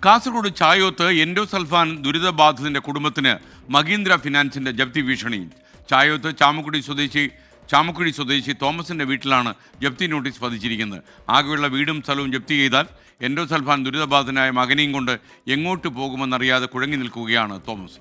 Kasaragod Chayoth endosulfan ദുരിതബാധിതന്റെ കുടുംബത്തിന് മഹീന്ദ്ര ഫിനാൻസിന്റെ ജപ്തി ഭീഷണി. ചായോത്ത് ചാമക്കുഴി സ്വദേശി തോമസിന്റെ വീട്ടിലാണ് ജപ്തി നോട്ടീസ് പതിച്ചിരിക്കുന്നത്. ആകെയുള്ള വീടും സ്ഥലവും ജപ്തി ചെയ്താൽ എൻഡോസൾഫാൻ ദുരിതബാധിതനായ മകനെയും കൊണ്ട് എങ്ങോട്ട് പോകുമെന്നറിയാതെ കുഴങ്ങി നിൽക്കുകയാണ് തോമസ്.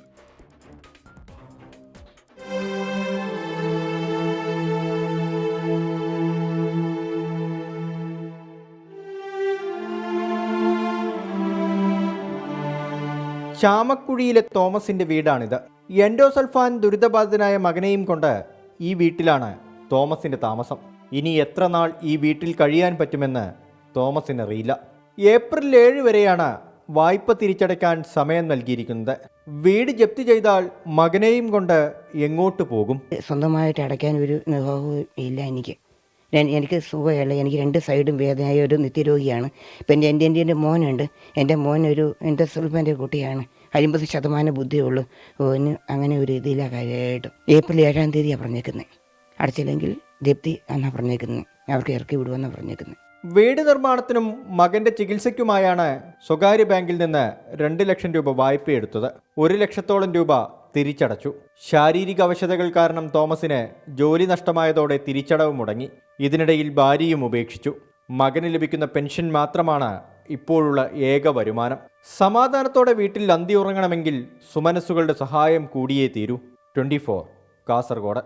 ചാമക്കുഴിയിലെ തോമസിന്റെ വീടാണിത്. എൻഡോസൾഫാൻ ദുരിതബാധിതനായ മകനെയും കൊണ്ട് ഈ വീട്ടിലാണ് തോമസിന്റെ താമസം. ഇനി എത്ര നാൾ ഈ വീട്ടിൽ കഴിയാൻ പറ്റുമെന്ന് തോമസിന് അറിയില്ല. ഏപ്രിൽ 7 വരെയാണ് വായ്പ തിരിച്ചടയ്ക്കാൻ സമയം നൽകിയിരിക്കുന്നത്. വീട് ജപ്തി ചെയ്താൽ മകനെയും കൊണ്ട് എങ്ങോട്ട് പോകും? സ്വന്തമായിട്ട് അടയ്ക്കാൻ ഒരു നിർവാഹവും ഇല്ല. എനിക്ക് സുഖമല്ല. എനിക്ക് 2 സൈഡും വേദനയായ ഒരു നിത്യരോഗിയാണ്. ഇപ്പം എൻ്റെ മോനുണ്ട്. എൻ്റെ മോനൊരു എൻഡോസൾഫാൻ്റെ കുട്ടിയാണ്. 50% ബുദ്ധിയുള്ളൂ. ഓന് അങ്ങനെ ഒരു ഇതില്ല കാര്യമായിട്ട്. ഏപ്രിൽ 7-ാം തീയതിയാണ് പറഞ്ഞേക്കുന്നത്. അടച്ചില്ലെങ്കിൽ ജപ്തി എന്നാണ് പറഞ്ഞേക്കുന്നത്. അവർക്ക് ഇറക്കി വിടുമെന്നാണ് പറഞ്ഞേക്കുന്നത്. വീട് നിർമ്മാണത്തിനും മകന്റെ ചികിത്സയ്ക്കുമായാണ് സ്വകാര്യ ബാങ്കിൽ നിന്ന് 2 ലക്ഷം രൂപ വായ്പയെടുത്തത്. 1 ലക്ഷത്തോളം രൂപ തിരിച്ചടച്ചു. ശാരീരിക അവശതകൾ കാരണം തോമസിന് ജോലി നഷ്ടമായതോടെ തിരിച്ചടവ് മുടങ്ങി. ഇതിനിടയിൽ ഭാര്യയും ഉപേക്ഷിച്ചു. മകന് ലഭിക്കുന്ന പെൻഷൻ മാത്രമാണ് ഇപ്പോഴുള്ള ഏക വരുമാനം. സമാധാനത്തോടെ വീട്ടിൽ അന്തി ഉറങ്ങണമെങ്കിൽ സുമനസ്സുകളുടെ സഹായം കൂടിയേ തീരൂ. 24 കാസർഗോഡ്.